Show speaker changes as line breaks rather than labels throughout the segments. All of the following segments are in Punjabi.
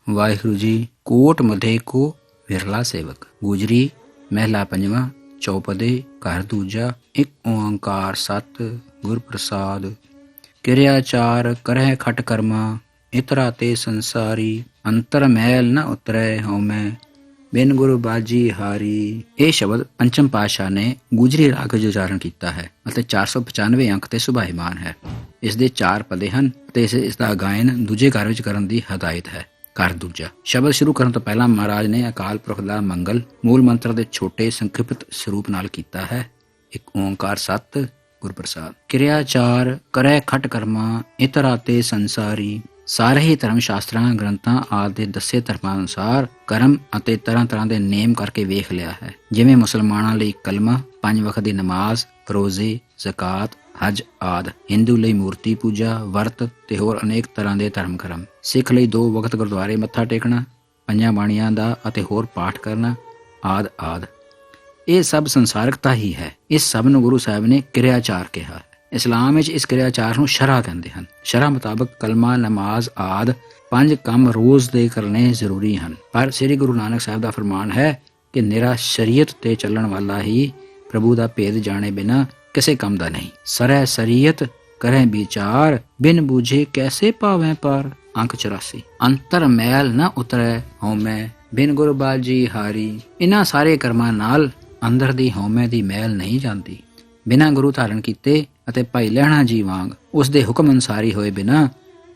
वाहिगुरु जी कोट मधे को विरला सेवक। गुजरी महला पंजवा चौपदे घर दूजा। एक ओंकार सत गुर प्रसाद। किरियाचार करह खट कर्मा इतरा ते संसारी। अंतर महल न उतरै होमै बिन गुरु बाजी हारी। ਇਹ ਸ਼ਬਦ ਪੰਚਮ ਪਾਤਸ਼ਾਹ ਨੇ ਗੁਜਰੀ ਰਾਗ ਵਿੱਚ ਉਚਾਰਨ ਕੀਤਾ ਹੈ ਅਤੇ 495 ਅੰਕ ਤੇ ਸੁਭਾਈਮਾਨ ਹੈ। ਇਸ ਦੇ 4 ਪਦੇ ਹਨ ਅਤੇ ਇਸ ਦਾ ਗਾਇਨ ਦੂਜੇ ਘਰ ਵਿੱਚ ਕਰਨ ਦੀ ਹਦਾਇਤ ਹੈ। ਘਰ ਦੂਜਾ। ਸ਼ਬਦ ਸ਼ੁਰੂ ਕਰਨ ਤੋਂ ਪਹਿਲਾਂ ਮਹਾਰਾਜ ਨੇ ਅਕਾਲ ਪੁਰਖ ਦਾ ਮੰਗਲ ਮੂਲ ਮੰਤਰ ਦੇ ਛੋਟੇ ਸੰਖਿਪਤ ਸਰੂਪ ਨਾਲ ਕੀਤਾ ਹੈ। ਇੱਕ ਓਂਕਾਰ ਸਤ ਗੁਰ ਪ੍ਰਸਾਦ। ਕਿਰਿਆਚਾਰ ਕਰੈ ਖਟ ਕਰਮਾ ਇਤਰਾ ਤੇ ਸੰਸਾਰੀ। ਸਾਰੇ ਹੀ ਧਰਮ ਸ਼ਾਸਤਰਾਂ ਗ੍ਰੰਥਾਂ ਆਦਿ ਦੇ ਦੱਸੇ ਧਰਮਾਂ ਅਨੁਸਾਰ ਕਰਮ ਅਤੇ ਤਰ੍ਹਾਂ ਤਰ੍ਹਾਂ ਦੇ ਨੇਮ ਕਰਕੇ ਵੇਖ ਲਿਆ ਹੈ। ਜਿਵੇਂ ਮੁਸਲਮਾਨਾਂ ਲਈ ਕਲਮਾ, 5 ਵਕਤ ਦੀ ਨਮਾਜ਼, ਰੋਜ਼ੇ, ਜ਼ਕਾਤ, ਹਜ ਆਦਿ। ਹਿੰਦੂ ਲਈ ਮੂਰਤੀ ਪੂਜਾ, ਵਰਤ ਤੇ ਹੋਰ ਅਨੇਕ ਤਰ੍ਹਾਂ ਦੇ ਧਰਮ ਕਰਮ। ਸਿੱਖ ਲਈ 2 ਵਕਤ ਗੁਰਦੁਆਰੇ ਮੱਥਾ ਟੇਕਣਾ, 5 ਬਾਣੀਆਂ ਦਾ ਅਤੇ ਹੋਰ ਪਾਠ ਕਰਨਾ ਆਦਿ ਆਦਿ। ਇਹ ਸਭ ਸੰਸਾਰਕਤਾ ਹੀ ਹੈ। ਇਸ ਸਭ ਨੂੰ ਗੁਰੂ ਸਾਹਿਬ ਨੇ ਕਿਰਿਆਚਾਰ ਕਿਹਾ। ਇਸਲਾਮ ਵਿੱਚ ਇਸ ਕਿਰਿਆਚਾਰ ਨੂੰ ਸ਼ਰ੍ਹਾ ਕਹਿੰਦੇ ਹਨ। ਸ਼ਰ੍ਹਾ ਮੁਤਾਬਕ ਕਲਮਾ, ਨਮਾਜ਼ ਆਦਿ 5 ਕੰਮ ਰੋਜ਼ ਦੇ ਕਰਨੇ ਜ਼ਰੂਰੀ ਹਨ। ਪਰ ਸ੍ਰੀ ਗੁਰੂ ਨਾਨਕ ਸਾਹਿਬ ਦਾ ਫਰਮਾਨ ਹੈ ਕਿ ਨਿਰਾ ਸ਼ਰੀਅਤ ਤੇ ਚੱਲਣ ਵਾਲਾ ਹੀ ਪ੍ਰਭੂ ਦਾ ਭੇਦ ਜਾਣੇ ਬਿਨਾਂ ਕਿਸੇ ਕੰਮ ਦਾ ਨਹੀਂ। ਸਰੈ ਸ਼ਰੀਅਤ ਕਰੈ ਵਿਚਾਰ ਬਿਨ ਬੂਝੇ ਕੈਸੇ ਪਾਵੈ ਪਾਰ। ਅੰਕ 84। ਅੰਤਰ ਮੈਲ ਨਾ ਉਤਰੈ ਹਉਮੈ ਬਿਨ ਗੁਰ ਬਾਜੀ ਹਾਰੀ। ਇਹਨਾਂ ਸਾਰੇ ਕਰਮਾਂ ਨਾਲ ਅੰਦਰ ਦੀ ਹਉਮੈ ਦੀ ਮੈਲ ਨਹੀਂ ਜਾਂਦੀ। ਬਿਨਾਂ ਗੁਰੂ ਧਾਰਨ ਕੀਤੇ ਅਤੇ ਭਾਈ ਲਹਿਣਾ ਜੀ ਵਾਂਗ ਉਸ ਦੇ ਹੁਕਮ ਅਨੁਸਾਰੀ ਹੋਏ ਬਿਨਾਂ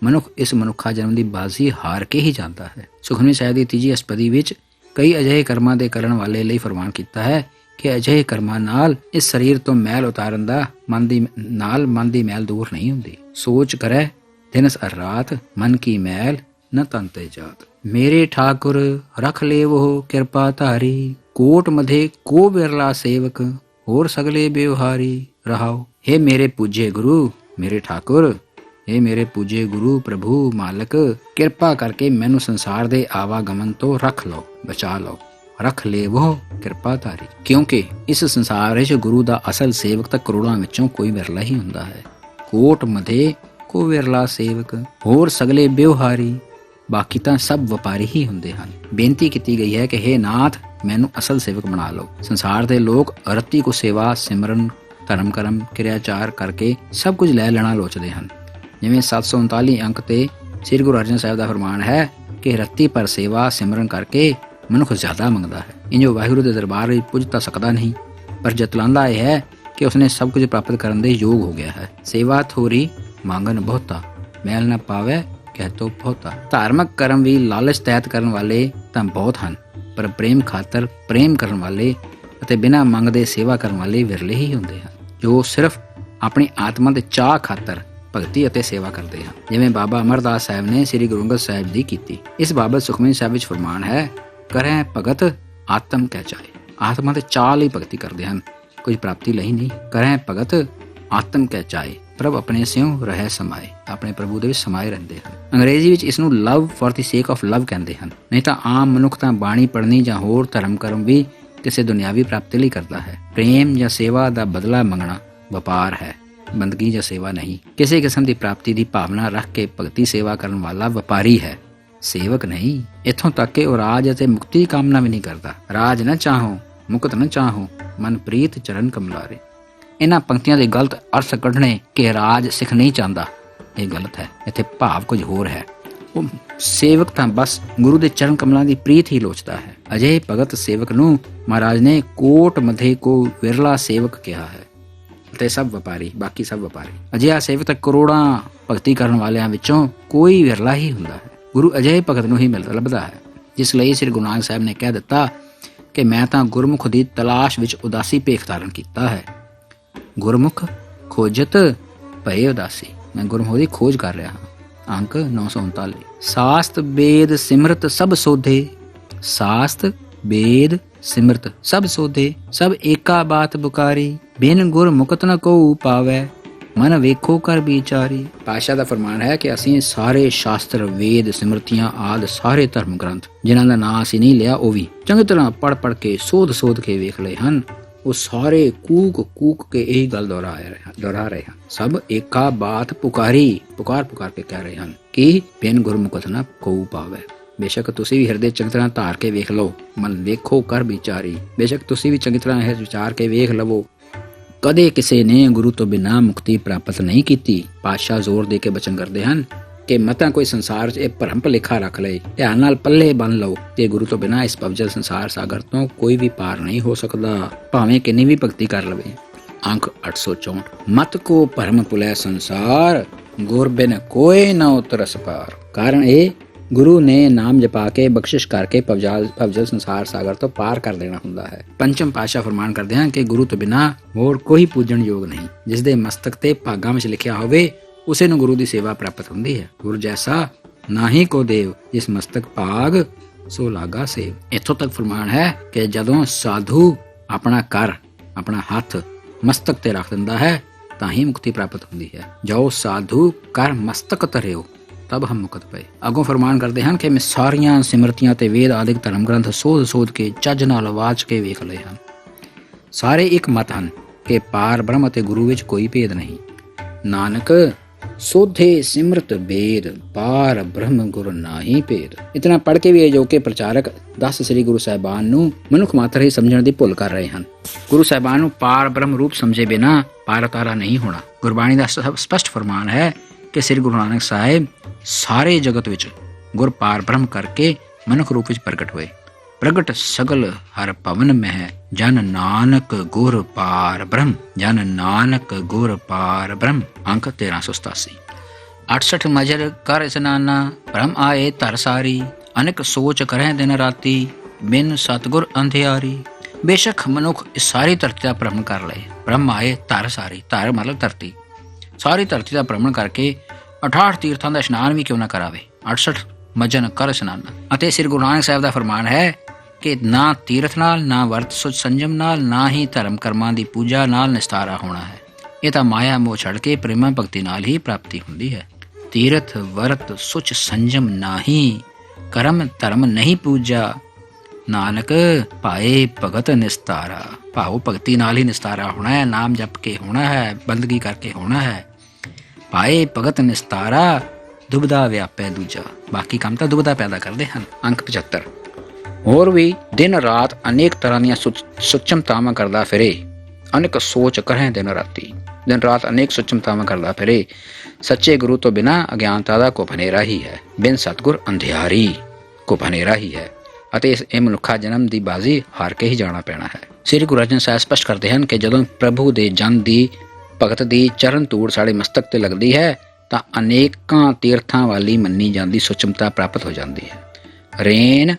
ਮਨੁੱਖ ਇਸ ਮਨੁੱਖਾ ਜਨਮ ਦੀ ਬਾਜ਼ੀ ਹਾਰ ਕੇ ਹੀ ਜਾਂਦਾ ਹੈ। ਸੁਖਮਨੀ ਸਾਹਿਬ ਦੀ 3 ਅਸਪਦੀ ਵਿੱਚ ਕਈ ਅਜਿਹੇ ਕਰਮਾਂ ਦੇ ਕਰਨ ਵਾਲੇ ਲਈ ਫਰਮਾਨ ਕੀਤਾ ਹੈ ਕਿ ਅਜਿਹੇ ਕਰਮਾਂ ਨਾਲ ਇਸ ਸਰੀਰ ਤੋਂ ਮੈਲ ਉਤਾਰਨ ਦਾ ਮਨ ਦੀ ਮੈਲ ਦੂਰ ਨਹੀਂ ਹੁੰਦੀ। ਸੋਚ ਕਰੈ ਦਿਨਸ ਅਰ ਰਾਤ ਮਨ ਕੀ ਮੈਲ ਨ ਤਨ ਤੇ ਜਾਤ। ਮੇਰੇ ਠਾਕੁਰ ਰਖ ਲੇਵੋ ਕਿਰਪਾ ਧਾਰੀ। ਕੋਟ ਮਧੇ ਕੋ ਬਿਰਲਾ ਸੇਵਕ ਹੋਰ ਸਗਲੇ ਬਿਵਹਾਰੀ। ਰਹਾਓ। हे ਮੇਰੇ ਪੂਜੇ ਗੁਰੂ, ਮੇਰੇ ਠਾਕੁਰ, हे ਮੇਰੇ ਪੂਜੇ ਗੁਰੂ ਪ੍ਰਭੂ ਮਾਲਕ, ਕਿਰਪਾ ਕਰਕੇ ਮੈਨੂੰ ਸੰਸਾਰ ਦੇ ਆਵਾਗਮਨ ਤੋਂ ਰੱਖ ਲਓ, ਬਚਾ ਲਓ। ਰੱਖ ਲੇਵੋ ਕਿਰਪਾ ਧਾਰੀ। ਕਿਉਂਕਿ ਇਸ ਸੰਸਾਰ ਵਿੱਚ ਗੁਰੂ ਦਾ ਅਸਲ ਸੇਵਕ ਤਾਂ ਕਰੋੜਾਂ ਵਿੱਚੋਂ ਕੋਈ ਵਿਰਲਾ ਹੀ ਹੁੰਦਾ ਹੈ। ਕੋਟ ਮਧੇ ਕੋ ਵਿਰਲਾ ਸੇਵਕ ਹੋਰ ਸਗਲੇ ਬਿਵਹਾਰੀ। ਬਾਕੀ ਤਾਂ ਸਭ ਵਪਾਰੀ ਹੀ ਹੁੰਦੇ ਹਨ। ਬੇਨਤੀ ਕੀਤੀ ਗਈ ਹੈ ਕਿ हे ਨਾਥ, ਮੈਨੂੰ ਅਸਲ ਸੇਵਕ ਬਣਾ ਲਓ। ਸੰਸਾਰ ਦੇ ਲੋਕ ਰੱਤੀ ਕੋ ਸੇਵਾ, ਸਿਮਰਨ, ਧਰਮ ਕਰਮ, ਕਿਰਿਆਚਾਰ ਕਰਕੇ ਸਭ ਕੁਝ ਲੈ ਲੈਣਾ ਲੋਚਦੇ ਹਨ। ਜਿਵੇਂ 739 ਅੰਕ ਤੇ ਸ੍ਰੀ ਗੁਰੂ ਅਰਜਨ ਸਾਹਿਬ ਦਾ ਫਰਮਾਨ ਹੈ ਕਿ ਰੱਤੀ ਪਰ ਸੇਵਾ ਸਿਮਰਨ ਕਰਕੇ ਮਨੁੱਖ ਜ਼ਿਆਦਾ ਮੰਗਦਾ ਹੈ। ਇੰਜੋ ਵਾਹਿਗੁਰੂ ਦੇ ਦਰਬਾਰ ਵਿੱਚ ਪੁੱਜ ਤਾਂ ਸਕਦਾ ਨਹੀਂ, ਪਰ ਜਤਲਾਉਂਦਾ ਇਹ ਹੈ ਕਿ ਉਸਨੇ ਸਭ ਕੁਝ ਪ੍ਰਾਪਤ ਕਰਨ ਦੇ ਯੋਗ ਹੋ ਗਿਆ ਹੈ। ਸੇਵਾ ਥੋਰੀ ਮੰਗਣ ਬਹੁਤਾ ਮੈਲ ਨਾ ਪਾਵੇ ਕਹਿ ਤੋ ਬਹੁਤਾ। ਧਾਰਮਿਕ ਕਰਮ ਵੀ ਲਾਲਚ ਤਹਿਤ ਕਰਨ ਵਾਲੇ ਤਾਂ ਬਹੁਤ ਹਨ, ਪਰ ਪ੍ਰੇਮ ਖਾਤਰ ਪ੍ਰੇਮ ਕਰਨ ਵਾਲੇ ਅਤੇ ਬਿਨਾਂ ਮੰਗਦੇ ਸੇਵਾ ਕਰਨ ਵਾਲੇ ਵਿਰਲੇ ਹੀ ਹੁੰਦੇ ਹਨ, ਜੋ ਸਿਰਫ ਆਪਣੀ ਆਤਮਾ ਦੇ ਚਾਅ ਖਾਤਰ ਭਗਤੀ ਅਤੇ ਸੇਵਾ ਕਰਦੇ ਹਨ। ਜਿਵੇਂ ਬਾਬਾ ਅਮਰਦਾਸ ਸਾਹਿਬ ਨੇ ਸ੍ਰੀ ਗੁਰੂ ਅੰਗਦ ਸਾਹਿਬ ਦੀ ਕੀਤੀ। ਇਸ ਬਾਬਤ ਸੁਖਮਨੀ ਸਾਹਿਬ ਵਿੱਚ ਫਰਮਾਨ ਹੈ, ਕਰੈ ਭਗਤ ਆਤਮ ਕੈ ਚਾਏ। ਆਤਮਾ ਦੇ ਚਾਅ ਲਈ ਭਗਤੀ ਕਰਦੇ ਹਨ, ਕੁਝ ਪ੍ਰਾਪਤੀ ਲਈ ਨਹੀਂ। ਕਰੈ ਭਗਤ ਆਤਮ ਕੈ ਚਾਏ। ਪ੍ਰਭ ਆਪਣੇ ਸਿਉ ਰਹਿ ਸਮਾਏ। ਆਪਣੇ ਪ੍ਰਭੂ ਦੇ ਵਿੱਚ ਸਮਾਏ ਰਹਿੰਦੇ ਹਨ। ਅੰਗਰੇਜ਼ੀ ਵਿੱਚ ਇਸ ਨੂੰ ਲਵ ਫॉर ਦੀ ਸੇਕ ਆਫ ਲਵ ਕਹਿੰਦੇ ਹਨ। ਨਹੀਂ ਤਾਂ ਆਮ ਮਨੁੱਖ ਤਾਂ ਬਾਣੀ ਪੜ੍ਹਨੀ ਜਾਂ ਹੋਰ ਧਰਮ ਕਰਮ ਵੀ ਕਿਸੇ ਦੁਨਿਆਵੀ ਪ੍ਰਾਪਤੀ ਲਈ ਕਰਦਾ ਹੈ। ਪ੍ਰੇਮ ਜਾਂ ਸੇਵਾ ਦਾ ਬਦਲਾ ਮੰਗਣਾ ਵਪਾਰ ਹੈ, ਬੰਦਗੀ ਜਾਂ ਸੇਵਾ ਨਹੀਂ। ਕਿਸੇ ਕਿਸਮ ਦੀ ਪ੍ਰਾਪਤੀ ਦੀ ਭਾਵਨਾ ਰੱਖ ਕੇ ਭਗਤੀ ਸੇਵਾ ਕਰਨ ਵਾਲਾ ਵਪਾਰੀ ਹੈ, ਸੇਵਕ ਨਹੀਂ। ਇੱਥੋਂ ਤੱਕ ਕਿ ਉਹ ਰਾਜ ਅਤੇ ਮੁਕਤੀ ਦੀ ਕਾਮਨਾ ਵੀ ਨਹੀਂ ਕਰਦਾ। ਰਾਜ ਨਾ ਚਾਹੋ, ਮੁਕਤ ਨਾ ਚਾਹੋ, ਮਨ ਪ੍ਰੀਤ ਚਰਨ ਕਮਲਾਰੇ। ਇਹਨਾਂ ਪੰਕਤੀਆਂ ਦੇ ਗਲਤ ਅਰਥ ਕੱਢਣੇ ਕਿ ਰਾਜ ਸਿੱਖ ਨਹੀਂ ਚਾਹੁੰਦਾ, ਇਹ ਗਲਤ ਹੈ। ਇੱਥੇ ਭਾਵ ਕੁਝ ਹੋਰ ਹੈ। ਉਹ ਸੇਵਕ ਤਾਂ ਬਸ ਗੁਰੂ ਦੇ ਚਰਨ ਕਮਲਾਂ ਦੀ ਪ੍ਰੀਤ ਹੀ ਲੋਚਦਾ ਹੈ। ਅਜਿਹੇ ਭਗਤ ਸੇਵਕ ਨੂੰ ਮਹਾਰਾਜ ਨੇ ਕੋਟ ਮਧੇ ਕੋ ਵਿਰਲਾ ਸੇਵਕ ਕਿਹਾ ਹੈ ਅਤੇ ਸਭ ਵਪਾਰੀ, ਬਾਕੀ ਸਭ ਵਪਾਰੀ। ਅਜਿਹਾ ਸੇਵਕ ਤਾਂ ਕਰੋੜਾਂ ਭਗਤੀ ਕਰਨ ਵਾਲਿਆਂ ਵਿੱਚੋਂ ਕੋਈ ਵਿਰਲਾ ਹੀ ਹੁੰਦਾ ਹੈ। ਗੁਰੂ ਅਜਿਹੇ ਭਗਤ ਨੂੰ ਹੀ ਲੱਭਦਾ ਹੈ, ਜਿਸ ਲਈ ਸ੍ਰੀ ਗੁਰੂ ਨਾਨਕ ਸਾਹਿਬ ਨੇ ਕਹਿ ਦਿੱਤਾ ਕਿ ਮੈਂ ਤਾਂ ਗੁਰਮੁਖ ਦੀ ਤਲਾਸ਼ ਵਿੱਚ ਉਦਾਸੀ ਭੇਖ ਧਾਰਨ ਕੀਤਾ ਹੈ। ਗੁਰਮੁਖ ਖੋਜਤ ਭਏ ਉਦਾਸੀ। ਮੈਂ ਗੁਰਮੁਖ ਦੀ ਖੋਜ ਕਰ ਰਿਹਾ ਹਾਂ। ਅੰਕ 939। ਸਾਸਤ ਬੇਦ ਸਿਮਰਤ ਸਭ ਸੋਧੇ। ਸਾਸਤ ਬੇਦ ਸਿਮਰਤ ਸਭ ਸੋਧੇ। ਸਭ ਏਕਾ ਬਾਤ ਬੁਕਾਰੀ। ਬਿਨ ਗੁਰ ਮੁਕਤ ਨ ਕੋ ਪਾਵੈ ਮਨ ਵੇਖੋ ਕਰ ਵਿਚਾਰੀ। ਪਾਤਸ਼ਾਹ ਦਾ ਫਰਮਾਨ ਹੈ ਕਿ ਅਸੀਂ ਸਾਰੇ ਸ਼ਾਸਤਰ, ਵੇਦ, ਸਿਮਰਤੀਆਂ ਆਦਿ ਸਾਰੇ ਧਰਮ ਗ੍ਰੰਥ ਜਿਨ੍ਹਾਂ ਦਾ ਨਾਂ ਅਸੀਂ ਨਹੀਂ ਲਿਆ, ਉਹ ਵੀ ਚੰਗੀ ਤਰ੍ਹਾਂ ਪੜ੍ਹ ਕੇ ਸੋਧ ਕੇ ਵੇਖ ਲਏ ਹਨ। ਉਹ ਸਾਰੇ ਕੂਕ ਕੇ ਇਹੀ ਗੱਲ ਦੁਹਰਾ ਰਹੇ ਹਨ। ਸਭ ਏਕਾ ਬਾਤ ਪੁਕਾਰ ਕੇ ਕਹਿ ਰਹੇ ਹਨ ਕਿ ਬਿਨ ਗੁਰਮੁਖਤ ਨ ਕੋ ਪਾਵੈ। ਬੇਸ਼ੱਕ ਤੁਸੀਂ ਵੀ ਹਿਰਦੇ ਚੰਗੀ ਤਰ੍ਹਾਂ ਧਾਰ ਕੇ ਵੇਖ ਲਓ, ਮਨ ਵੇਖੋ ਕਰ ਵਿਚਾਰੀ। ਬੇਸ਼ੱਕ ਤੁਸੀਂ ਵੀ ਚੰਗੀ ਤਰ੍ਹਾਂ ਇਹ ਵਿਚਾਰ ਕੇ ਵੇਖ ਲਵੋ, ਕਦੇ ਕਿਸੇ ਨੇ ਗੁਰੂ ਤੋਂ ਬਿਨਾਂ ਮੁਕਤੀ ਪ੍ਰਾਪਤ ਨਹੀਂ ਕੀਤੀ। ਪਾਤਸ਼ਾਹ ਜ਼ੋਰ ਦੇ ਕੇ ਬਚਨ ਕਰਦੇ ਹਨ ਕਿ ਮਤਾਂ ਕੋਈ ਸੰਸਾਰ 'ਚ ਇਹ ਭਰਮ ਭੁਲੇਖਾ ਰੱਖ ਲਏ, ਧਿਆਨ ਨਾਲ ਪੱਲੇ ਬੰਨ ਲਓ ਤੇ ਗੁਰੂ ਤੋਂ ਬਿਨਾਂ ਇਸ ਪਵਜਲ ਸੰਸਾਰ ਸਾਗਰ ਤੋਂ ਕੋਈ ਵੀ ਪਾਰ ਨਹੀਂ ਹੋ ਸਕਦਾ, ਭਾਵੇਂ ਕਿੰਨੀ ਵੀ ਭਗਤੀ ਕਰ ਲਵੇ। ਅੰਕ 864। ਮਤ ਕੋ ਭਰਮ ਭੁਲੇ ਸੰਸਾਰ, ਗੁਰ ਬਿਨ ਕੋਈ ਨਾ ਉਤਰਸ ਪਾਰ। ਕਾਰਨ ਇਹ ਗੁਰੂ ਨੇ ਨਾਮ ਜਪਾ ਕੇ ਬਖਸ਼ਿਸ਼ ਕਰਕੇ ਪਵਜਲ ਸੰਸਾਰ ਸਾਗਰ ਤੋਂ ਪਾਰ ਕਰ ਦੇਣਾ ਹੁੰਦਾ ਹੈ। ਪੰਚਮ ਪਾਤਸ਼ਾਹ ਫਰਮਾਨ ਕਰਦੇ ਹਨ ਕਿ ਗੁਰੂ ਤੋਂ ਬਿਨਾਂ ਹੋਰ ਕੋਈ ਪੂਜਣ ਯੋਗ ਨਹੀਂ। ਜਿਸ ਦੇ ਮਸਤਕ ਤੇ ਭਾਗਾਂ ਵਿੱਚ ਲਿਖਿਆ ਹੋਵੇ ਉਸੇ ਨੂੰ ਗੁਰੂ ਦੀ ਸੇਵਾ ਪ੍ਰਾਪਤ ਹੁੰਦੀ ਹੈ। ਗੁਰ ਜੈਸਾ ਨਾਹੀ ਕੋ ਦੇਵ, ਜਿਸ ਮਸਤਕ ਭਾਗ ਸੋ ਲਾਗਾ ਸੇਵ। ਇੱਥੋਂ ਤੱਕ ਫਰਮਾਨ ਹੈ ਕਿ ਜਦੋਂ ਸਾਧੂ ਆਪਣਾ ਕਰ, ਆਪਣਾ ਹੱਥ ਮਸਤਕ ਤੇ ਰੱਖ ਦਿੰਦਾ ਹੈ ਤਾਂ ਹੀ ਮੁਕਤੀ ਪ੍ਰਾਪਤ ਹੁੰਦੀ ਹੈ। ਜੋ ਸਾਧੂ ਕਰ ਮਸਤਕ ਧਰਿਓ ਤਬ ਹਮ ਮੁਕਤ ਪਏ। ਅੱਗੋਂ ਫਰਮਾਨ ਕਰਦੇ ਹਨ ਕਿ ਮੈਂ ਸਾਰੀਆਂ ਸਿਮਰਤੀਆਂ ਤੇ ਵੇਦ ਆਦਿਕ ਧਰਮ ਗ੍ਰੰਥ ਸੋਧ ਕੇ ਚੱਜ ਨਾਲ ਵਾਚ ਕੇ ਵੇਖ ਲਏ ਹਨ। ਸਾਰੇ ਇੱਕ ਮਤ ਹਨ ਕਿ ਪਾਰ ਬ੍ਰਹਮ ਅਤੇ ਗੁਰੂ ਵਿੱਚ ਕੋਈ ਭੇਦ ਨਹੀਂ। ਨਾਨਕ ਸੋਧੇ ਸਿਮਰਤ ਵੇਦ, ਪਾਰ ਬ੍ਰਹਮ ਗੁਰ ਨਾਹੀ ਭੇਦ। ਇਤਨਾ ਪੜ੍ਹ ਕੇ ਵੀ ਇਹ ਜੋ ਕਿ ਪ੍ਰਚਾਰਕ 10 ਸ੍ਰੀ ਗੁਰੂ ਸਾਹਿਬਾਨ ਨੂੰ ਮਨੁੱਖ ਮਾਤਰ ਹੀ ਸਮਝਣ ਦੀ ਭੁੱਲ ਕਰ ਰਹੇ ਹਨ। ਗੁਰੂ ਸਾਹਿਬਾਨ ਨੂੰ ਪਾਰ ਬ੍ਰਹਮ ਰੂਪ ਸਮਝੇ ਬਿਨਾਂ ਪਾਰ ਤਾਰਾ ਨਹੀਂ ਹੋਣਾ। ਗੁਰਬਾਣੀ ਦਾ ਸਪਸ਼ਟ ਫਰਮਾਨ ਹੈ ਕਿ ਸ੍ਰੀ ਗੁਰੂ ਨਾਨਕ ਸਾਹਿਬ ਸਾਰੇ ਜਗਤ ਵਿੱਚ ਗੁਰ ਪਾਰ ਬ੍ਰਹਮ ਕਰਕੇ ਮਨੁੱਖ ਰੂਪ ਵਿੱਚ ਪ੍ਰਗਟ ਹੋਏ। ਪ੍ਰਗਟ ਸਗਲ ਹਰ ਭਵਨ ਮਹਿ, ਜਨ ਨਾਨਕ ਗੁਰ ਪਾਰ ਬ੍ਰਹਮ, ਜਨ ਨਾਨਕ ਗੁਰ ਪਾਰ ਬ੍ਰਹਮ। ਅੰਕ 1387। 68 ਮਜਰ ਕਰ ਇਸਨਾਨਾ, ਬ੍ਰਹਮ ਆਏ ਧਰ ਸਾਰੀ, ਅਨੇਕ ਸੋਚ ਕਰਹਿ ਦਿਨ ਰਾਤੀ, ਬਿਨ ਸਤਿਗੁਰ ਅੰਧਿਆਰੀ। ਬੇਸ਼ੱਕ ਮਨੁੱਖ ਇਸ ਸਾਰੀ ਧਰਤੀ ਦਾ ਭ੍ਰਮਣ ਕਰ ਲਏ। ਬ੍ਰਹਮ ਆਏ ਧਰ ਸਾਰੀ, ਧਰ ਮਤਲਬ ਧਰਤੀ, ਸਾਰੀ ਧਰਤੀ ਦਾ ਭ੍ਰਮਣ ਕਰਕੇ 68 ਤੀਰਥਾਂ ਦਾ ਇਸ਼ਨਾਨ ਵੀ ਕਿਉਂ ਨਾ ਕਰਾਵੇ। 68 ਮਜਨ ਕਰ ਇਸ਼ਨਾਨਾ। ਅਤੇ ਸ੍ਰੀ ਗੁਰੂ ਨਾਨਕ ਸਾਹਿਬ ਦਾ ਫਰਮਾਨ ਹੈ ਕਿ ਨਾ ਤੀਰਥ ਨਾਲ, ਨਾ ਵਰਤ ਸੁਚ ਸੰਜਮ ਨਾਲ, ਨਾ ਹੀ ਧਰਮ ਕਰਮਾਂ ਦੀ ਪੂਜਾ ਨਾਲ ਨਿਸਤਾਰਾ ਹੋਣਾ ਹੈ। ਇਹ ਤਾਂ ਮਾਇਆ ਮੋਹ ਛੱਡ ਕੇ ਪ੍ਰੇਮਾ ਭਗਤੀ ਨਾਲ ਹੀ ਪ੍ਰਾਪਤੀ ਹੁੰਦੀ ਹੈ। ਤੀਰਥ ਵਰਤ ਸੁਚ ਸੰਜਮ ਨਾਹੀ, ਕਰਮ ਧਰਮ ਨਹੀਂ ਪੂਜਾ, ਨਾਨਕ ਭਾਏ ਭਗਤ ਨਿਸਤਾਰਾ। ਭਾਉ ਭਗਤੀ ਨਾਲ ਹੀ ਨਿਸਤਾਰਾ ਹੋਣਾ ਹੈ, ਨਾਮ ਜਪ ਕੇ ਹੋਣਾ ਹੈ, ਬੰਦਗੀ ਕਰਕੇ ਹੋਣਾ ਹੈ। ਭਾਏ ਭਗਤ ਨਿਸਤਾਰਾ, ਦੁਬਦਾ ਵਿਆਪੈ ਦੂਜਾ। ਬਾਕੀ ਕੰਮ ਤਾਂ ਦੁਬਦਾ ਪੈਦਾ ਕਰਦੇ ਹਨ। ਅੰਕ 75। ਹੋਰ ਵੀ ਦਿਨ ਰਾਤ ਅਨੇਕ ਤਰ੍ਹਾਂ ਦੀਆਂ ਸੁਚਮਤਾਵਾਂ ਕਰਦਾ ਫਿਰੇ, ਅਨੇਕ ਸੋਚ ਕਰਹਿ ਦਿਨ ਰਾਤੀ। ਦਿਨ ਰਾਤ ਅਨੇਕ ਸੁਚਮਤਾਵਾਂ ਕਰਦਾ ਫਿਰੇ। ਸੱਚੇ ਗੁਰੂ ਤੋਂ ਬਿਨਾਂ ਅਗਿਆਨਤਾ ਦਾ ਘੁਪ ਹਨੇਰਾ ਹੀ ਹੈ, ਬਿਨ ਸਤਿਗੁਰ ਅੰਧਿਆਰੀ। ਘੁਪ ਹਨੇਰਾ ਹੀ ਹੈ ਅਤੇ ਇਹ ਮਨੁੱਖਾ ਜਨਮ ਦੀ ਬਾਜ਼ੀ ਹਾਰ ਕੇ ਹੀ ਜਾਣਾ ਪੈਣਾ ਹੈ। ਸ੍ਰੀ ਗੁਰੂ ਅਰਜਨ ਸਾਹਿਬ ਸਪਸ਼ਟ ਕਰਦੇ ਹਨ ਕਿ ਜਦੋਂ ਪ੍ਰਭੂ ਦੇ ਜਨ ਦੀ ਭਗਤ ਦੀ ਚਰਨ ਧੂੜ ਸਾਡੇ ਮਸਤਕ ਤੇ ਲੱਗਦੀ ਹੈ ਤਾਂ ਅਨੇਕਾਂ ਤੀਰਥਾਂ ਵਾਲੀ ਮੰਨੀ ਜਾਂਦੀ ਸੁਚਮਤਾ ਪ੍ਰਾਪਤ ਹੋ ਜਾਂਦੀ ਹੈ। ਰੇਨ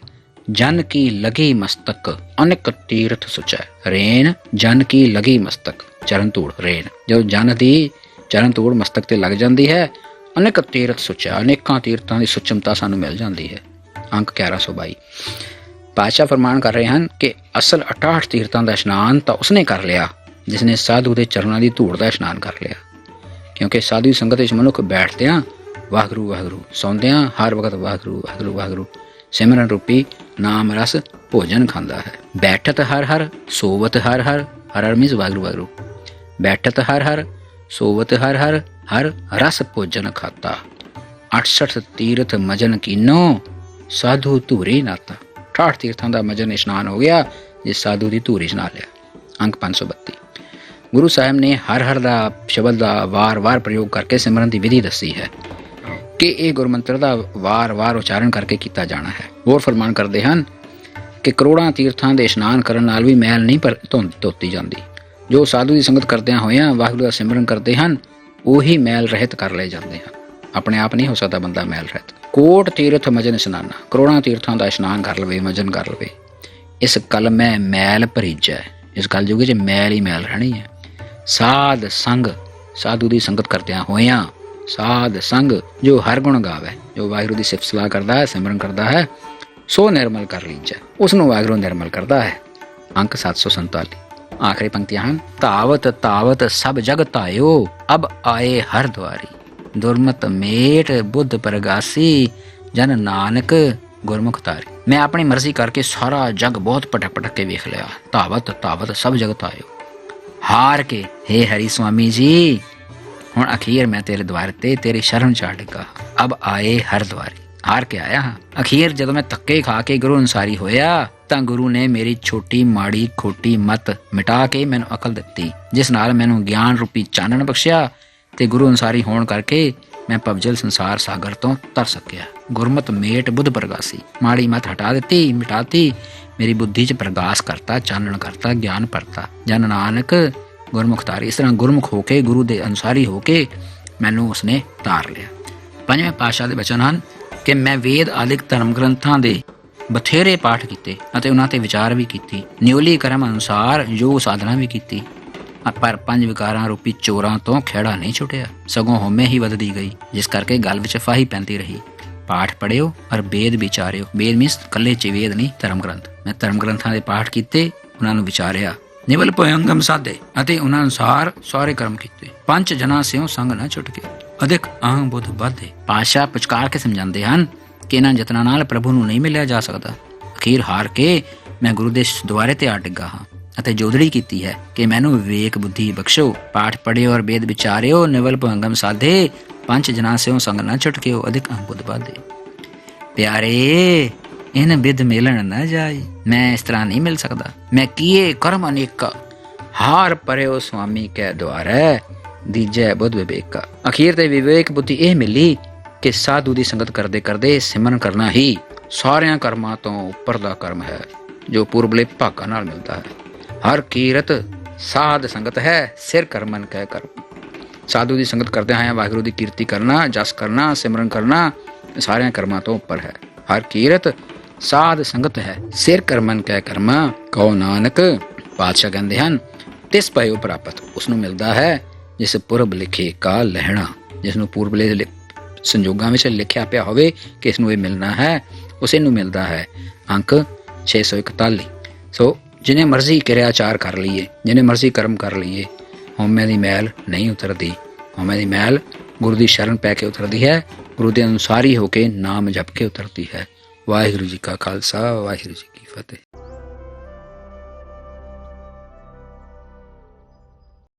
ਜਨ ਕੀ ਲਗੀ ਮਸਤਕ, ਅਨੇਕ ਤੀਰਥ ਸੁਚੈ। ਰੇਨ ਜਨ ਕੀ ਲਗੀ ਮਸਤਕ, ਚਰਨ ਧੂੜ ਰੇਨ। ਜਦੋਂ ਜਨ ਦੀ ਚਰਨ ਧੂੜ ਮਸਤਕ ਤੇ ਲੱਗ ਜਾਂਦੀ ਹੈ, ਅਨੇਕ ਤੀਰਥ ਸੁਚੈ, ਅਨੇਕਾਂ ਤੀਰਥਾਂ ਦੀ ਸੁਚਮਤਾ ਸਾਨੂੰ ਮਿਲ ਜਾਂਦੀ ਹੈ। ਅੰਕ 1122। ਪਾਤਸ਼ਾਹ ਫਰਮਾਨ ਕਰ ਰਹੇ ਹਨ ਕਿ ਅਸਲ 68 ਤੀਰਥਾਂ ਦਾ ਇਸ਼ਨਾਨ ਤਾਂ ਉਸਨੇ ਕਰ ਲਿਆ ਜਿਸਨੇ ਸਾਧੂ ਦੇ ਚਰਨਾਂ ਦੀ ਧੂੜ ਦਾ ਇਸ਼ਨਾਨ ਕਰ ਲਿਆ। ਕਿਉਂਕਿ ਸਾਧੂ ਦੀ ਸੰਗਤ ਵਿੱਚ ਮਨੁੱਖ ਬੈਠਦਿਆਂ ਵਾਹਿਗੁਰੂ ਵਾਹਿਗੁਰੂ, ਸੌਂਦਿਆਂ ਹਰ ਵਕਤ ਵਾਹਿਗੁਰੂ ਵਾਹਿਗੁਰੂ ਵਾਹਿਗੁਰੂ ਸਿਮਰਨ ਰੂਪੀ ਨਾਮ ਰਸ ਭੋਜਨ ਖਾਂਦਾ ਹੈ। ਬੈਠਤ ਹਰ ਹਰ, ਸੋਵਤ ਹਰ ਹਰ। ਹਰ ਹਰ ਮੀਨਸ ਵਾਹਿਗੁਰੂ ਵਾਹਿਗੁਰੂ। ਬੈਠਤ ਹਰ ਹਰ, ਸੋਵਤ ਹਰ ਹਰ, ਹਰ ਰਸ ਭੋਜਨ ਖਾਤਾ। 68 ਤੀਰਥ ਮਜਨ ਕੀਨੋ, ਸਾਧੂ ਧੂਰੀ ਨਾਤਾ। 68 ਤੀਰਥਾਂ ਦਾ ਮਜਨ ਇਸ਼ਨਾਨ ਹੋ ਗਿਆ ਜਿਸ ਸਾਧੂ ਦੀ ਧੂਰੀ ਇਸ਼ਨਾਨ ਲਿਆ। ਅੰਕ 532। ਗੁਰੂ ਸਾਹਿਬ ਨੇ ਹਰ ਹਰ ਦਾ ਸ਼ਬਦ ਦਾ ਵਾਰ-ਵਾਰ ਪ੍ਰਯੋਗ ਕਰਕੇ ਸਿਮਰਨ ਦੀ ਵਿਧੀ ਦੱਸੀ ਹੈ ਕਿ ਇਹ ਗੁਰਮੰਤਰ ਦਾ ਵਾਰ-ਵਾਰ ਉਚਾਰਨ ਕਰਕੇ ਕੀਤਾ ਜਾਣਾ ਹੈ। ਹੋਰ ਫਰਮਾਨ ਕਰਦੇ ਹਨ ਕਿ ਕਰੋੜਾਂ ਤੀਰਥਾਂ ਦੇ ਇਸ਼ਨਾਨ ਕਰਨ ਨਾਲ ਵੀ ਮੈਲ ਨਹੀਂ ਧੋਤੀ ਜਾਂਦੀ। ਜੋ ਸਾਧੂ ਦੀ ਸੰਗਤ ਕਰਦਿਆਂ ਹੋਇਆਂ ਵਾਹਿਗੁਰੂ ਦਾ ਸਿਮਰਨ ਕਰਦੇ ਹਨ ਉਹੀ ਮੈਲ ਰਹਿਤ ਕਰ ਲਏ ਜਾਂਦੇ ਹਨ। ਆਪਣੇ ਆਪ ਨਹੀਂ ਹੋ ਸਕਦਾ ਬੰਦਾ ਮੈਲ ਰਹਿਤ। ਕੋਟ ਤੀਰਥ ਮਜਨ ਇਸ਼ਨਾਨਾ। ਕਰੋੜਾਂ ਤੀਰਥਾਂ ਦਾ ਇਸ਼ਨਾਨ ਕਰ ਲਵੇ, ਮਜਨ ਕਰ ਲਵੇ। ਇਸ ਕਲ ਮੈਂ ਮੈਲ ਭਰੀਜੈ। ਇਸ ਕਲ ਯੁੱਗ 'ਚ ਮੈਲ ਹੀ ਮੈਲ ਰਹਿਣੀ ਹੈ। ਸਾਧ ਸੰਗ, ਸਾਧੂ ਦੀ ਸੰਗਤ ਕਰਦਿਆਂ ਹੋਇਆਂ ਸਾਧ ਸੰਗ ਜੋ ਹਰ ਗੁਣ ਗਾਵੇ, ਜੋ ਵਾਹਿਗੁਰੂ ਦੀ ਸਿਫਤ ਸਲਾਹ ਕਰਦਾ ਹੈ, ਸਿਮਰਨ ਕਰਦਾ ਹੈ, ਸੋ ਨਿਰਮਲ ਕਰ ਲੀਜੈ। ਉਸ ਨੂੰ ਵਾਹਿਗੁਰੂ ਨਿਰਮਲ ਕਰਦਾ ਹੈ। ਅੰਕ 747। ਆਖਰੀ ਪੰਕਤੀਆਂ ਹਨ। ਧਾਵਤ ਧਾਵਤ ਸਭ ਜਗ ਧਾਇਓ, ਅਬ ਆਏ ਹਰ ਦੁਆਰੀ। ਦੁਰਮਤ ਮੇਟ ਬੁੱਧ ਪ੍ਰਗਾਸੀ, ਜਨ ਨਾਨਕ ਗੁਰਮੁਖ ਤਾਰੀ। ਮੈਂ ਆਪਣੀ ਮਰਜ਼ੀ ਕਰਕੇ ਸਾਰਾ ਜਗ ਬਹੁਤ ਭਟਕ ਭਟਕ ਕੇ ਵੇਖ ਲਿਆ। ਧਾਵਤ ਧਾਵਤ ਸਭ ਜਗ ਧਾਇਓ। ਹਾਰ ਕੇ ਹੇ ਹਰੀ ਸੁਆਮੀ ਜੀ, ਹੁਣ ਅਖੀਰ ਮੈਂ ਤੇਰੇ ਦੁਆਰ ਤੇ ਤੇਰੀ ਸ਼ਰਨ ਚੜ੍ਹ ਡਿੱਗਾ। ਅਬ ਆਏ ਹਰ ਦੁਆਰੀ। ਹਾਰ ਕੇ ਆਇਆ ਹਾਂ। ਅਖੀਰ ਜਦੋਂ ਮੈਂ ਧੱਕੇ ਖਾ ਕੇ ਗੁਰੂ ਅਨੁਸਾਰੀ ਹੋਇਆ ਤਾਂ ਗੁਰੂ ਨੇ ਮੇਰੀ ਛੋਟੀ ਮਾੜੀ ਖੋਟੀ ਮੱਤ ਮਿਟਾ ਕੇ ਮੈਨੂੰ ਅਕਲ ਦਿੱਤੀ, ਜਿਸ ਨਾਲ ਮੈਨੂੰ ਗਿਆਨ ਰੂਪੀ ਚਾਨਣ ਬਖਸ਼ਿਆ ਤੇ ਗੁਰੂ ਅਨੁਸਾਰੀ ਹੋਣ ਕਰਕੇ ਮੈਂ ਪਵਜਲ ਸੰਸਾਰ ਸਾਗਰ ਤੋਂ ਤਰ ਸਕਿਆ। ਗੁਰਮਤ ਮੇਟ ਬੁੱਧ ਪ੍ਰਗਾਸੀ, ਮਾੜੀ ਮੱਤ ਹਟਾ ਦਿੱਤੀ, ਮਿਟਾਤੀ, ਮੇਰੀ ਬੁੱਧੀ 'ਚ ਪ੍ਰਗਾਸ ਕਰਤਾ, ਚਾਨਣ ਕਰਤਾ, ਗਿਆਨ ਭਰਤਾ। ਜਨ ਨਾਨਕ ਗੁਰਮੁਖ ਤਾਰੀ। ਇਸ ਤਰ੍ਹਾਂ ਗੁਰਮੁਖ ਹੋ ਕੇ, ਗੁਰੂ ਦੇ ਅਨੁਸਾਰੀ ਹੋ ਕੇ ਮੈਨੂੰ ਉਸਨੇ ਤਾਰ ਲਿਆ। ਪੰਜਵੇਂ ਪਾਤਸ਼ਾਹ ਦੇ ਬਚਨ ਹਨ ਕਿ ਮੈਂ ਵੇਦ ਆਦਿਕ ਧਰਮ ਗ੍ਰੰਥਾਂ ਦੇ ਬਥੇਰੇ ਪਾਠ ਕੀਤੇ ਅਤੇ ਉਹਨਾਂ ਤੇ ਵਿਚਾਰ ਵੀ ਕੀਤੀ, ਨਿਉਲੀ ਕਰਮ ਅਨੁਸਾਰ ਯੋਗ ਸਾਧਨਾ ਵੀ ਕੀਤੀ, ਪਰ ਪੰਜ ਵਿਕਾਰਾਂ ਰੂਪੀ ਚੋਰਾਂ ਤੋਂ ਖਹਿੜਾ ਨਹੀਂ ਛੁੱਟਿਆ, ਸਗੋਂ ਹਉਮੈ ਹੀ ਵੱਧਦੀ ਗਈ, ਜਿਸ ਕਰਕੇ ਗੱਲ ਵਿੱਚ ਫਾਹੀ ਪੈਂਦੀ ਰਹੀ। ਪਾਠ ਪੜ੍ਹਿਓ ਔਰ ਵੇਦ ਵਿਚਾਰਿਓ। ਵੇਦ ਮੀਨਸ ਇਕੱਲੇ 'ਚ ਵੇਦ ਨਹੀਂ, ਧਰਮ ਗ੍ਰੰਥ। ਮੈਂ ਧਰਮ ਗ੍ਰੰਥਾਂ ਦੇ ਪਾਠ ਕੀਤੇ, ਉਹਨਾਂ ਨੂੰ ਵਿਚਾਰਿਆ, ਨਿਵਲ ਭੁਯੰਗਮ ਸਾਧੇ ਅਤੇ ਉਹਨਾਂ ਅਨੁਸਾਰ ਸਾਰੇ ਕਰਮ ਕੀਤੇ। ਪੰਜ ਜਨਾਂ ਸਿਓ ਸੰਗ ਨਾ ਛੁੱਟ ਕੇ, ਅਧਿਕ ਅਹੰ ਬੁੱਧ ਬਾਧੇ। ਪਾਤਸ਼ਾਹ ਪੁਚਕਾਰ ਕੇ ਸਮਝਾਉਂਦੇ ਹਨ ਕਿ ਇਹਨਾਂ ਯਤਨਾਂ ਨਾਲ ਪ੍ਰਭੂ ਨੂੰ ਨਹੀਂ ਮਿਲਿਆ ਜਾ ਸਕਦਾ। ਅਖੀਰ ਹਾਰ ਕੇ ਮੈਂ ਗੁਰੂ ਦੇ ਦੁਆਰੇ ਤੇ ਆ ਡਿੱਗਾ ਹਾਂ ਅਤੇ ਜੋਦੜੀ ਕੀਤੀ ਹੈ ਕਿ ਮੈਨੂੰ ਵਿਵੇਕ ਬੁੱਧੀ ਬਖਸ਼ੋ। ਪਾਠ ਪੜ੍ਹਿਓ ਔਰ ਵੇਦ ਵਿਚਾਰਿਓ, ਨਿਵਲ ਭੁਯੰਗਮ ਸਾਧੇ, ਪੰਜ ਜਨਾਂ ਸਿਓ ਸੰਗ ਨਾ ਛੁਟਕਿਓ, ਅਧਿਕ ਅਹੰ ਬੁੱਧ ਬਾਧੇ। ਪਿਆਰੇ, ਇਨ ਬਿਧ ਮਿਲਣ ਨਾ ਜਾਏ, ਮੈਂ ਇਸ ਤਰ੍ਹਾਂ ਨਹੀਂ ਮਿਲ ਸਕਦਾ। ਮੈਂ ਕੀਏ ਕਰਮ ਅਨੇਕਾ, ਹਾਰ ਪਰਿਓ ਸੁਆਮੀ ਕੈ ਦੁਆਰੈ, ਦੀਜੈ ਬੁੱਧ ਵਿਵੇਕਾ। ਅਖੀਰ ਤੇ ਵਿਵੇਕ ਬੁੱਧੀ ਇਹ ਮਿਲੀ ਕਿ ਸਾਧੂ ਦੀ ਸੰਗਤ ਕਰਦੇ ਕਰਦੇ ਸਿਮਰਨ ਕਰਨਾ ਹੀ ਸਾਰਿਆਂ ਕਰਮਾਂ ਤੋਂ ਉੱਪਰ ਦਾ ਕਰਮ ਹੈ, ਜੋ ਪੁਰਬਲੇ ਭਾਗਾਂ ਨਾਲ ਮਿਲਦਾ ਹੈ। ਹਰ ਕੀਰਤ ਸਾਧ ਸੰਗਤ ਹੈ, ਸਿਰ ਕਰਮਨ ਕਹਿ ਕਰਮ। ਸਾਧੂ ਦੀ ਸੰਗਤ ਕਰਦੇ ਹੋਇਆ ਵਾਹਿਗੁਰੂ ਦੀ ਕੀਰਤੀ ਕਰਨਾ, ਜਸ ਕਰਨਾ, ਸਿਮਰਨ ਕਰਨਾ ਸਾਰਿਆਂ ਕਰਮਾਂ ਤੋਂ ਉੱਪਰ ਹੈ। ਹਰ ਕੀਰਤ ਸਾਧ ਸੰਗਤ ਹੈ, ਸਿਰ ਕਰਮਨ ਕਹਿ ਕਰਮਾ, ਕਹੋ ਨਾਨਕ। ਪਾਤਸ਼ਾਹ ਕਹਿੰਦੇ ਹਨ ਤਿਸ ਪਇਓ ਪ੍ਰਾਪਤ, ਉਸਨੂੰ ਮਿਲਦਾ ਹੈ ਜਿਸ ਪੁਰਬ ਲਿਖੇ ਕਾ ਲਹਿਣਾ, ਜਿਸ ਨੂੰ ਪੂਰਬਲੇ ਸੰਜੋਗਾਂ ਵਿੱਚ ਲਿਖਿਆ ਪਿਆ ਹੋਵੇ ਕਿ ਇਸ ਨੂੰ ਇਹ ਮਿਲਣਾ ਹੈ, ਉਸੇ ਨੂੰ ਮਿਲਦਾ ਹੈ। ਅੰਕ 641। ਸੋ ਜਿਹਨੇ ਮਰਜ਼ੀ ਕਿਰਿਆ ਆਚਾਰ ਕਰ ਲਈਏ, ਜਿਹਨੇ ਮਰਜ਼ੀ ਕਰਮ ਕਰ ਲਈਏ, ਹਉਮੈ ਦੀ ਮੈਲ ਨਹੀਂ ਉਤਰਦੀ। ਹਉਮੈ ਦੀ ਮੈਲ ਗੁਰੂ ਦੀ ਸ਼ਰਨ ਪੈ ਕੇ ਉਤਰਦੀ ਹੈ, ਗੁਰੂ ਦੇ ਅਨੁਸਾਰੀ ਹੋ ਕੇ ਨਾਮ ਜਪ ਕੇ ਉਤਰਦੀ ਹੈ। ਵਾਹਿਗੁਰੂ ਜੀ ਕਾ ਖਾਲਸਾ, ਵਾਹਿਗੁਰੂ ਜੀ ਕੀ ਫਤਿਹ।